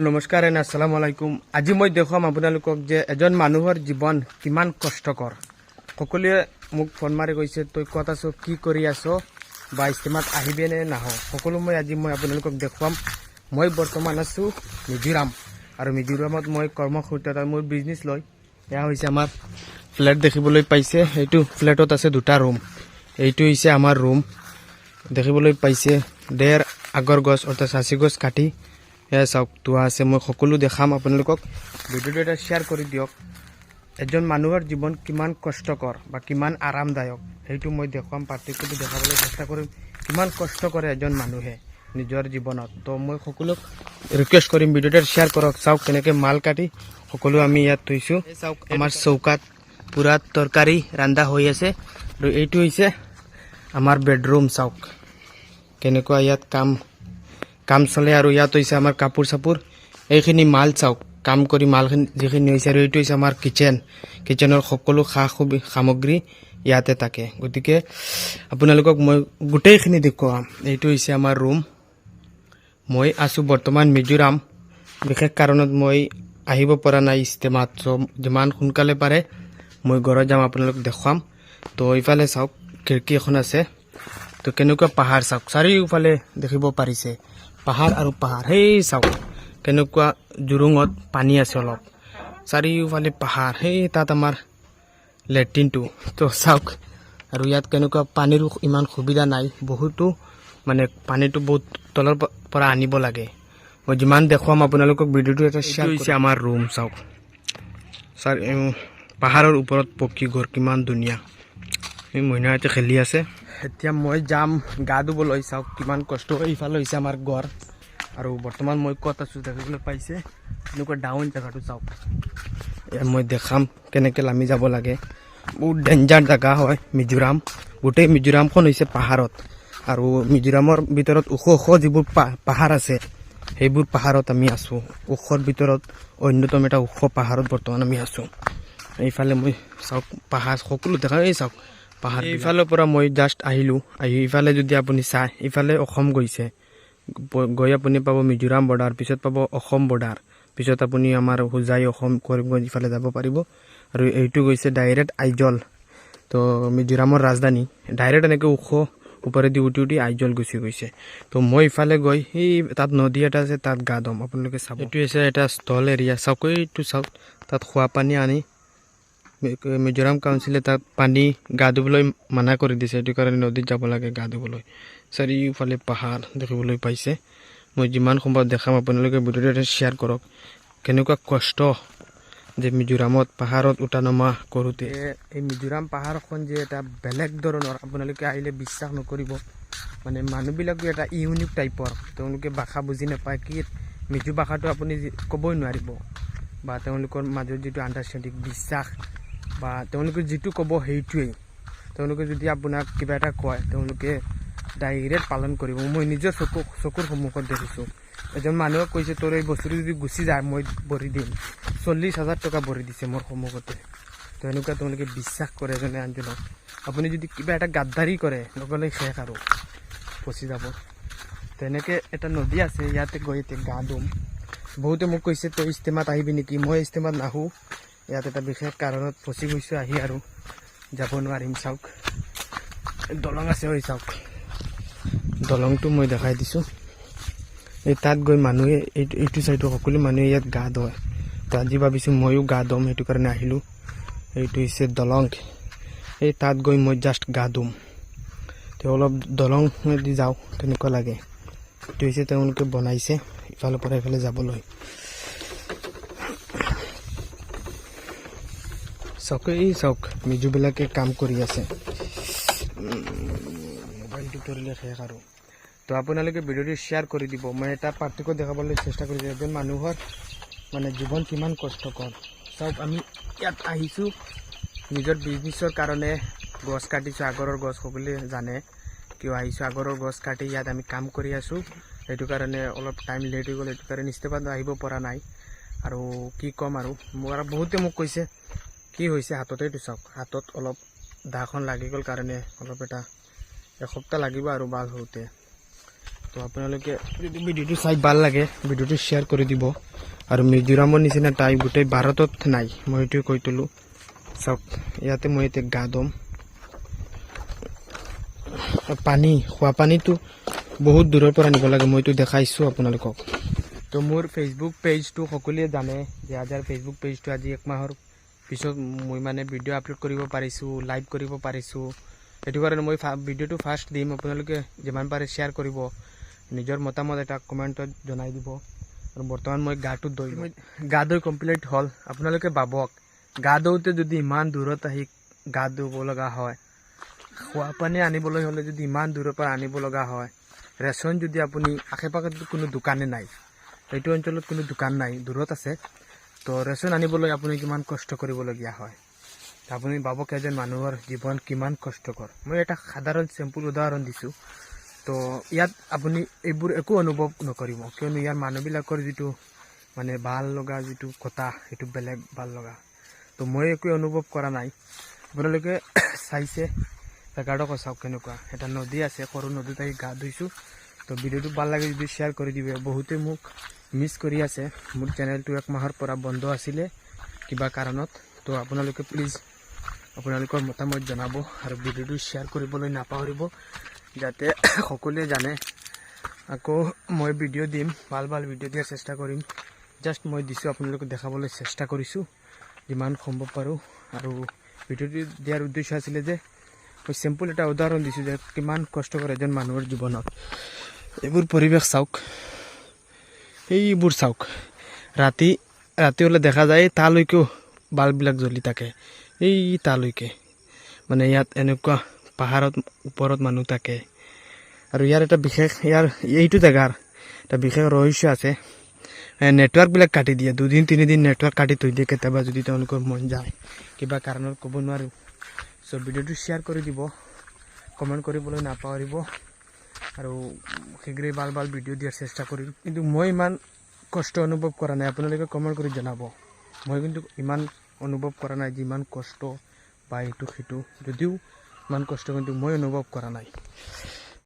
নমস্কাৰ এণ্ড আসসালামু আলাইকুম। আজি মই দেখুৱাম আপোনালোকক যে এজন মানুহৰ জীৱন কিমান কষ্টকৰ। সকলোৱে মোক ফোন মাৰি কৈছে তই ক'ত আছ, কি কৰি আছ, বা ইস্তেমাত আহিবি নে নাহ। সকলো আজি মই আপোনালোকক দেখুৱাম। মই বৰ্তমান আছোঁ মিজোৰাম, আৰু মিজোৰামত মই কৰ্মসূত্ৰত মোৰ বিজনেছ লৈ এয়া হৈছে আমাৰ ফ্লেট দেখিবলৈ পাইছে। এইটো ফ্লেটত আছে দুটা ৰুম। এইটো হৈছে আমাৰ ৰুম দেখিবলৈ পাইছে। ডেৰ আগৰ গছ অৰ্থাৎ চাচি গছ কাটি এয়া চাওক তোৱা আছে। মই সকলো দেখাম আপোনালোকক। ভিডিঅ'টো এটা শ্বেয়াৰ কৰি দিয়ক। এজন মানুহৰ জীৱন কিমান কষ্টকৰ বা কিমান আৰামদায়ক সেইটো মই দেখুৱাম। পাৰ্থক্যটো দেখাবলৈ চেষ্টা কৰিম, কিমান কষ্ট কৰে এজন মানুহে নিজৰ জীৱনত। তো মই সকলোক ৰিকুৱেষ্ট কৰিম ভিডিঅ'টো শ্বেয়াৰ কৰক। চাওক কেনেকৈ মাল কাটি সকলো আমি ইয়াত থৈছোঁ। চাওক আমাৰ চৌকাত পূৰা তৰকাৰী ৰান্ধা হৈ আছে, আৰু এইটো হৈছে আমাৰ বেডৰুম। চাওক কেনেকুৱা ইয়াত কাম চলে, আৰু ইয়াত হৈছে আমাৰ কাপোৰ চাপোৰ। এইখিনি মাল চাওক, কাম কৰি মালখিনি যিখিনি হৈছে। আৰু এইটো হৈছে আমাৰ কিচেনৰ সকলো সামগ্ৰী ইয়াতে থাকে। গতিকে আপোনালোকক মই গোটেইখিনি দেখুৱাম। এইটো হৈছে আমাৰ ৰুম। মই আছোঁ বৰ্তমান মিজোৰাম। বিশেষ কাৰণত মই আহিব পৰা নাই ইস্তেমাত। যিমান সোনকালে পাৰে মই ঘৰত যাম, আপোনালোক দেখুৱাম। তো ইফালে চাওক খিৰিকী এখন আছে। তো কেনেকুৱা পাহাৰ চাওক, চাৰিওফালে দেখিব পাৰিছে পাহাৰ আৰু পাহাৰ। সেই চাওক কেনেকুৱা জুৰুঙত পানী আছে অলপ, চাৰিওফালে পাহাৰ। সেই তাত আমাৰ লেট্ৰিনটো তো চাওক। আৰু ইয়াত কেনেকুৱা পানীৰো ইমান সুবিধা নাই, বহুতো মানে পানীটো বহুত তলৰ পৰা আনিব লাগে। মই যিমান দেখুৱাম আপোনালোকক ভিডিঅ'টো এটা শ্বেয়াৰ হৈছে। আমাৰ ৰুম চাওক, পাহাৰৰ ওপৰত পকী ঘৰ, কিমান ধুনীয়া। এই মইনাহঁতে খেলি আছে। এতিয়া মই যাম গা ধুবলৈ। চাওক কিমান কষ্ট। এইফালে হৈছে আমাৰ ঘৰ, আৰু বৰ্তমান মই ক'ত আছোঁ দেখিবলৈ পাইছে। এনেকুৱা ডাউন জেগাটো চাওক। মই দেখাম কেনেকৈ নামি যাব লাগে। বহুত ডেঞ্জাৰ জেগা হয় মিজোৰাম। গোটেই মিজোৰামখন হৈছে পাহাৰত, আৰু মিজোৰামৰ ভিতৰত ওখ ওখ যিবোৰ পাহাৰ আছে সেইবোৰ পাহাৰত আমি আছোঁ। ওখৰ ভিতৰত অন্যতম এটা ওখ পাহাৰত বৰ্তমান আমি আছোঁ। এইফালে মই চাওক পাহাৰ সকলো দেখা। এই চাওক পাহাৰ। এইফালৰ পৰা মই জাষ্ট আহিলোঁ। ইফালে যদি আপুনি চাই, ইফালে অসম গৈছে, গৈ আপুনি পাব মিজোৰাম বৰ্ডাৰ, পিছত পাব অসম বৰ্ডাৰ, পিছত আপুনি আমাৰ হোজাই অসম কৰিমগঞ্জ ইফালে যাব পাৰিব। আৰু এইটো গৈছে ডাইৰেক্ট আইজল। তো মিজোৰামৰ ৰাজধানী ডাইৰেক্ট এনেকৈ ওখ ওপৰেদি উঠি আইজল গুচি গৈছে। তো মই ইফালে গৈ সেই তাত নদী এটা আছে, তাত গা ধুম। আপোনালোকে চাব, এইটো হৈছে এটা স্থল এৰিয়া। চাওক এইটো চাওক, তাত খোৱা পানী আনি মিজোৰাম কাউন্সিলে তাত পানী গা ধুবলৈ মানা কৰি দিছে। সেইটো কাৰণে নদীত যাব লাগে গা ধুবলৈ। চাৰিওফালে পাহাৰ দেখিবলৈ পাইছে। মই যিমান সম্ভৱ দেখাম, আপোনালোকে ভিডিঅ'টো শ্বেয়াৰ কৰক। কেনেকুৱা কষ্ট যে মিজোৰামত পাহাৰত উঠা নমা কৰোঁতে। এই মিজোৰাম পাহাৰখন যে এটা বেলেগ ধৰণৰ, আপোনালোকে আহিলে বিশ্বাস নকৰিব। মানে মানুহবিলাকো এটা ইউনিক টাইপৰ, তেওঁলোকে ভাষা বুজি নাপায়। কি মিজো ভাষাটো আপুনি ক'বই নোৱাৰিব, বা তেওঁলোকৰ মাজত যিটো আণ্ডাৰষ্টেণ্ডিং, বিশ্বাস, বা তেওঁলোকে যিটো ক'ব সেইটোৱেই। তেওঁলোকে যদি আপোনাক কিবা এটা কয়, তেওঁলোকে ডাইৰেক্ট পালন কৰিব। মই নিজৰ চকুৰ সন্মুখত দেখিছোঁ। এজন মানুহক কৈছে তোৰ এই বস্তুটো যদি গুচি যায় মই ভৰি দিম। 40,000 টকা ভৰি দিছে মোৰ সন্মুখতে। তো এনেকুৱা তেওঁলোকে বিশ্বাস কৰে এজনে আনজনক। আপুনি যদি কিবা এটা গাদ্দাৰি কৰে নগ'লে শেষ আৰু ফচি যাব। তেনেকৈ এটা নদী আছে, ইয়াতে গৈ এতিয়া গা ধুম। বহুতে মোক কৈছে তই ইস্তেমাত আহিবি নেকি। মই ইস্তেমাত নাহোঁ, ইয়াত এটা বিশেষ কাৰণত ফচি গৈছোঁ আহি, আৰু যাব নোৱাৰিম। চাওক দলং আছে, হৈ চাওক দলংটো মই দেখাই দিছোঁ। এই তাত গৈ মানুহে এইটো চাইডৰ সকলো মানুহে ইয়াত গা ধুৱে। তো আজি ভাবিছোঁ ময়ো গা ধুম, সেইটো কাৰণে আহিলোঁ। এইটো হৈছে দলং। এই তাত গৈ মই জাষ্ট গা ধুম। তো অলপ দলঙেদি যাওঁ কেনেকুৱা লাগে। এইটো হৈছে তেওঁলোকে বনাইছে ইফালৰ পৰা ইফালে যাবলৈ। চাওক এই চাওক মিজোবিলাকে কাম কৰি আছে। মোবাইলটো ধৰিলে শেষ আৰু। তো আপোনালোকে ভিডিঅ'টো শ্বেয়াৰ কৰি দিব। মই এটা পাৰ্থক্য দেখাবলৈ চেষ্টা কৰিছোঁ, এজন মানুহৰ মানে জীৱন কিমান কষ্টকৰ। চাওক আমি ইয়াত আহিছোঁ নিজৰ বিজনেছৰ কাৰণে। গছ কাটিছোঁ, আগৰৰ গছ সকলোৱে জানে কিয় আহিছোঁ। আগৰৰ গছ কাটি ইয়াত আমি কাম কৰি আছোঁ। সেইটো কাৰণে অলপ টাইম লেট হৈ গ'ল, সেইটো কাৰণে ইস্তেমাত আহিব পৰা নাই। আৰু কি ক'ম আৰু, বহুতে মোক কৈছে কি হৈছে হাততে। এইটো চাওক হাতত অলপ দাখন লাগি গ'ল কাৰণে অলপ এসপ্তাহ লাগিব আৰু ভাল হওঁতে। তো আপোনালোকে যদি ভিডিঅ'টো চাই ভাল লাগে ভিডিঅ'টো শ্বেয়াৰ কৰি দিব। আৰু মিজোৰামৰ নিচিনা টাইপ গোটেই ভাৰতত নাই মই এইটোৱে কৈ তোলোঁ চাওক ইয়াতে মই এতিয়া গা ধুম পানী খোৱা পানীটো বহুত দূৰৰ পৰা আনিব লাগে মইতো দেখাইছোঁ আপোনালোকক তো মোৰ ফেচবুক পেজটো সকলোৱে জানে যে আজি ফেচবুক পেজটো আজি 1 মাহৰ পিছত মই মানে ভিডিঅ' আপলোড কৰিব পাৰিছোঁ লাইভ কৰিব পাৰিছোঁ সেইটো কাৰণে মই ভিডিঅ'টো ফাৰ্ষ্ট দিম আপোনালোকে যিমান পাৰে শ্বেয়াৰ কৰিব নিজৰ মতামত এটা কমেণ্টত জনাই দিব আৰু বৰ্তমান মই গা ধুই কমপ্লিট হ'ল আপোনালোকে ভাবক গা ধুওঁতে যদি ইমান দূৰত আহি গা ধুব লগা হয় খোৱা পানী আনিবলৈ হ'লে যদি ইমান দূৰৰ পৰা আনিব লগা হয় ৰেচন যদি আপুনি আশে পাশে কোনো দোকানে নাই এইটো অঞ্চলত কোনো দোকান নাই দূৰত আছে তো ৰেচন আনিবলৈ আপুনি কিমান কষ্ট কৰিবলগীয়া হয় আপুনি ভাবক এজন মানুহৰ জীৱন কিমান কষ্টকৰ মই এটা সাধাৰণ চিম্পল উদাহৰণ দিছোঁ তো ইয়াত আপুনি এইবোৰ একো অনুভৱ নকৰিব কিয়নো ইয়াৰ মানুহবিলাকৰ যিটো মানে ভাল লগা যিটো কথা সেইটো বেলেগ ভাল লগা তো মই একো অনুভৱ কৰা নাই আপোনালোকে চাইছে জেগাডোখৰ চাওক কেনেকুৱা এটা নদী আছে সৰু নদীত আহি গা ধুইছোঁ তো ভিডিঅ'টো ভাল লাগে যদি শ্বেয়াৰ কৰি দিব বহুতে মোক মিছ কৰি আছে মোৰ চেনেলটো 1 মাহৰ পৰা বন্ধ আছিলে কিবা কাৰণত তো আপোনালোকে প্লিজ আপোনালোকৰ মতামত জনাব আৰু ভিডিঅ'টো শ্বেয়াৰ কৰিবলৈ নাপাহৰিব যাতে সকলোৱে জানে আকৌ মই ভিডিঅ' দিম ভাল ভিডিঅ' দিয়াৰ চেষ্টা কৰিম জাষ্ট মই দিছোঁ আপোনালোকক দেখাবলৈ চেষ্টা কৰিছোঁ যিমান সম্ভৱ পাৰোঁ আৰু ভিডিঅ'টো দিয়াৰ উদ্দেশ্য আছিলে যে মই চিম্পল এটা উদাহৰণ দিছোঁ যে কিমান কষ্ট কৰে এজন মানুহৰ জীৱনত এইবোৰ পৰিৱেশ চাওক এইবোৰ চাওক ৰাতি হ'লে দেখা যায় তালৈকেও বাল্ববিলাক জ্বলি থাকে এই তালৈকে মানে ইয়াত এনেকুৱা পাহাৰত ওপৰত মানুহ থাকে আৰু ইয়াৰ এটা বিশেষ এইটো জেগাৰ এটা বিশেষ ৰহস্য আছে নেটৱৰ্কবিলাক কাটি দিয়ে 2 দিন 3 দিন নেটৱৰ্ক কাটি থৈ দিয়ে কেতিয়াবা যদি তেওঁলোকৰ মন যায় কিবা কাৰণত ক'ব নোৱাৰোঁ সো ভিডিঅ'টো শ্বেয়াৰ কৰি দিব কমেণ্ট কৰিবলৈ নাপাহৰিব আৰু শীঘ্ৰেই ভাল ভিডিঅ' দিয়াৰ চেষ্টা কৰিম কিন্তু মই ইমান কষ্ট অনুভৱ কৰা নাই আপোনালোকে কমেণ্ট কৰি জনাব মই কিন্তু ইমান অনুভৱ কৰা নাই যিমান কষ্ট বা এইটো যদিও ইমান কষ্ট কিন্তু মই অনুভৱ কৰা নাই